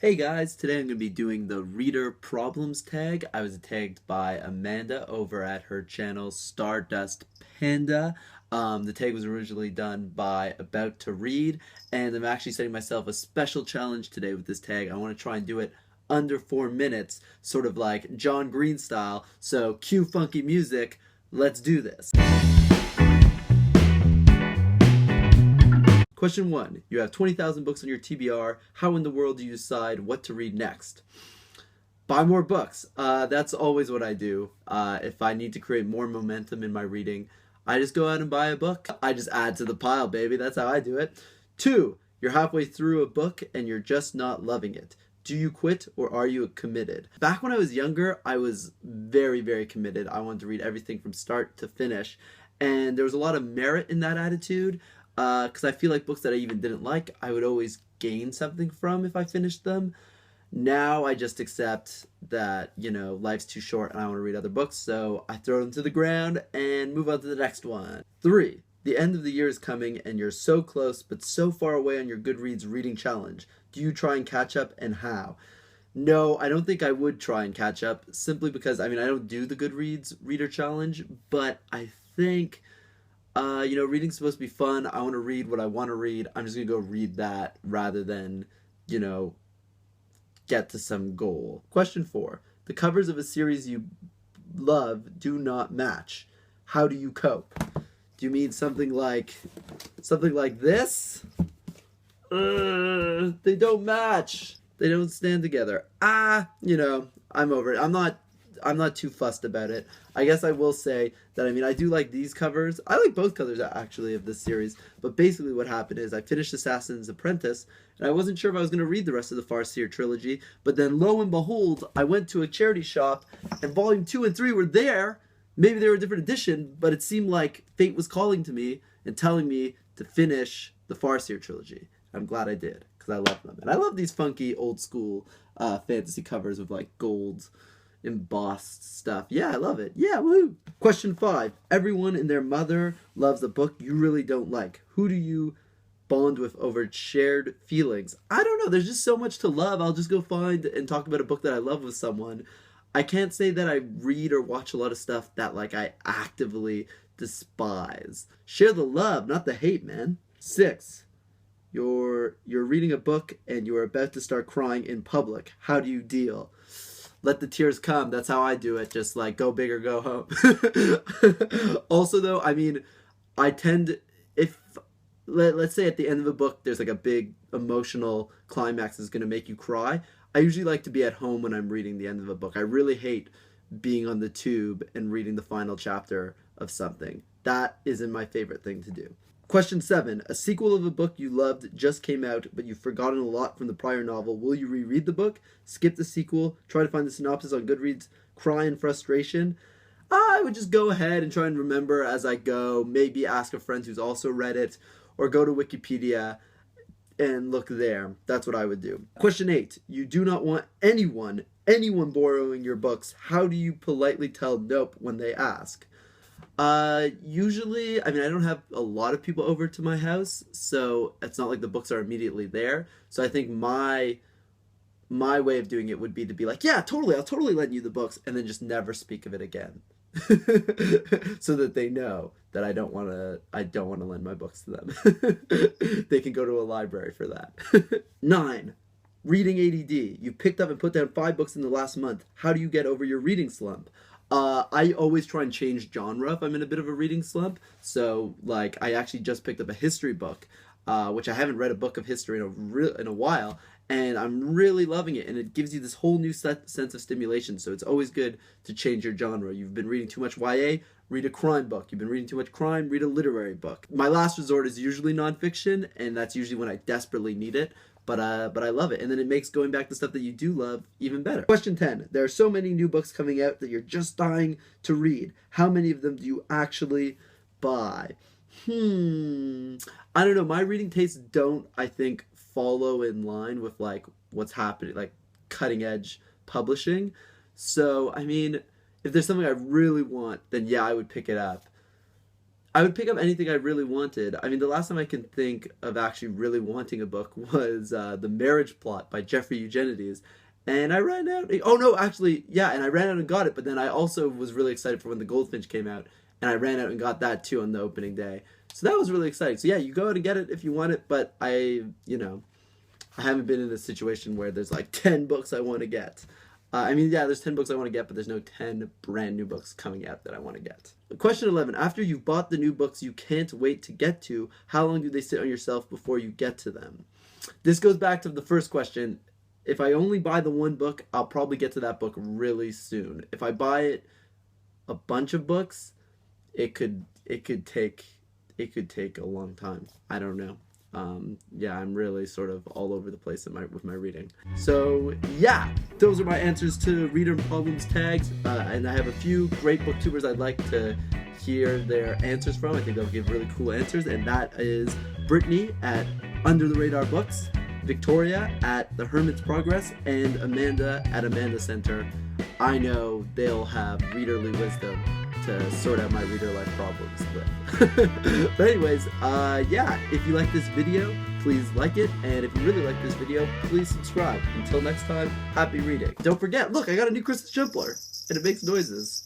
Hey guys, today I'm going to be doing the reader problems tag. I was tagged by Amanda over at her channel Stardust Panda. The tag was originally done by About to Read, and I'm actually setting myself a special challenge today with this tag. I want to try and do it under 4 minutes, sort of like John Green style. So cue funky music, let's do this. Question 1. You have 20,000 books on your TBR. How in the world do you decide what to read next? Buy more books. That's always what I do. If I need to create more momentum in my reading, I just go out and buy a book. I just add to the pile, baby. That's how I do it. 2. You're halfway through a book and you're just not loving it. Do you quit or are you committed? Back when I was younger, I was very, very committed. I wanted to read everything from start to finish. And there was a lot of merit in that attitude. Because I feel like books that I even didn't like, I would always gain something from if I finished them. Now I just accept that, life's too short and I want to read other books, so I throw them to the ground and move on to the next one. 3. The end of the year is coming and you're so close but so far away on your Goodreads reading challenge. Do you try and catch up, and how? No, I don't think I would try and catch up, simply because, I don't do the Goodreads reader challenge, but I think reading's supposed to be fun. I want to read what I want to read. I'm just going to go read that rather than, get to some goal. Question 4. The covers of a series you love do not match. How do you cope? Do you mean something like this? They don't match. They don't stand together. I'm over it. I'm not too fussed about it. I guess I will say that, I do like these covers. I like both covers, actually, of this series. But basically what happened is I finished Assassin's Apprentice, and I wasn't sure if I was going to read the rest of the Farseer trilogy. But then, lo and behold, I went to a charity shop, and Volume 2 and 3 were there. Maybe they were a different edition, but it seemed like fate was calling to me and telling me to finish the Farseer trilogy. I'm glad I did, because I love them. And I love these funky, old-school fantasy covers with, gold embossed stuff. Yeah, I love it. Yeah, woo. Question 5. Everyone and their mother loves a book you really don't like. Who do you bond with over shared feelings? I don't know. There's just so much to love. I'll just go find and talk about a book that I love with someone. I can't say that I read or watch a lot of stuff that I actively despise. Share the love, not the hate, man. 6. You're reading a book and you're about to start crying in public. How do you deal? Let the tears come. That's how I do it. Just go big or go home. Also, though, I tend, if, let's say at the end of a book, there's a big emotional climax that's going to make you cry. I usually like to be at home when I'm reading the end of a book. I really hate being on the tube and reading the final chapter of something. That isn't my favorite thing to do. Question 7. A sequel of a book you loved just came out, but you've forgotten a lot from the prior novel. Will you reread the book, skip the sequel, try to find the synopsis on Goodreads, cry in frustration? I would just go ahead and try and remember as I go, maybe ask a friend who's also read it, or go to Wikipedia and look there. That's what I would do. Question 8. You do not want anyone borrowing your books. How do you politely tell nope when they ask? Usually, I don't have a lot of people over to my house, so it's not like the books are immediately there. So I think my way of doing it would be to be like, yeah, totally, I'll totally lend you the books, and then just never speak of it again. So that they know that I don't want to lend my books to them. They can go to a library for that. 9. Reading ADD. You picked up and put down 5 books in the last month. How do you get over your reading slump? I always try and change genre if I'm in a bit of a reading slump. So, I actually just picked up a history book, which I haven't read a book of history in a while, and I'm really loving it. And it gives you this whole new sense of stimulation. So it's always good to change your genre. You've been reading too much YA, read a crime book. You've been reading too much crime, read a literary book. My last resort is usually nonfiction, and that's usually when I desperately need it. But I love it. And then it makes going back to stuff that you do love even better. Question 10. There are so many new books coming out that you're just dying to read. How many of them do you actually buy? I don't know. My reading tastes don't, I think, follow in line with what's happening, cutting edge publishing. So, if there's something I really want, then yeah, I would pick it up. I would pick up anything I really wanted. I mean, the last time I can think of actually really wanting a book was The Marriage Plot by Jeffrey Eugenides. And I ran out. Oh, no, actually, yeah, and I ran out and got it. But then I also was really excited for when The Goldfinch came out. And I ran out and got that, too, on the opening day. So that was really exciting. So, yeah, you go out and get it if you want it. But I haven't been in a situation where there's like 10 books I want to get. I mean, yeah, there's 10 books I want to get, but there's no 10 brand new books coming out that I want to get. Question 11. After you've bought the new books you can't wait to get to, how long do they sit on your shelf before you get to them? This goes back to the first question. If I only buy the one book, I'll probably get to that book really soon. If I buy a bunch of books, it could take a long time. I don't know. Yeah, I'm really sort of all over the place with my reading. So yeah, those are my answers to Reader Problems tags, and I have a few great booktubers I'd like to hear their answers from. I think they'll give really cool answers, and that is Brittany at Under the Radar Books, Victoria at The Hermit's Progress, and Amanda at Amanda Center. I know they'll have readerly wisdom to sort out my reader life problems with. But anyways, yeah, if you like this video, please like it, and if you really like this video, please subscribe. Until next time, happy reading. Don't forget, look, I got a new Christmas jumpler, and it makes noises.